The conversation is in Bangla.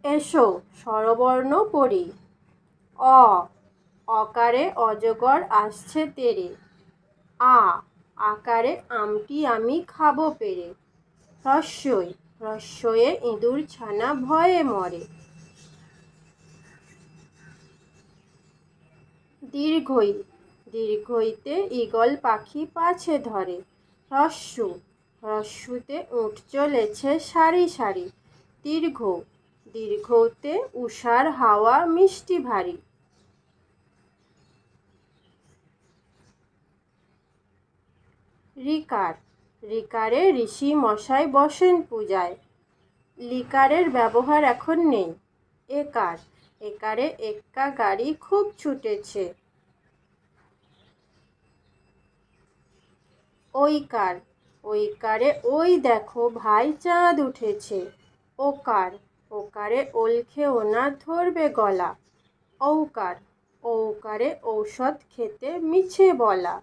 এসো স্বরবর্ণ পড়ি। অ অকারে অজগর আসছে তেরে। আ আকারে আমটি আমি খাবো পেরে। হ্রস্বই হ্রস্বয়ে ইঁদুর ছানা ভয়ে মরে। দীর্ঘই দীর্ঘইতে ঈগল পাখি পাছে ধরে। হ্রস্ব হ্রস্বতে উট চলেছে সারি সারি। দীর্ঘ দীর্ঘতে উষার হাওয়া মিষ্টি ভারী। রিকার রিকারে ঋষি মশাই বসেন পূজায়। লিকারের ব্যবহার এখন নেই। একার একারে এক্কা গাড়ি খুব ছুটেছে। ঐকার ঐকারে ওই দেখো ভাই চাঁদ উঠেছে। ওকার ওকারে ওল খেও না ধরবে গলা। ঔকার ঔকারে ঔষধ খেতে মিছে বলা।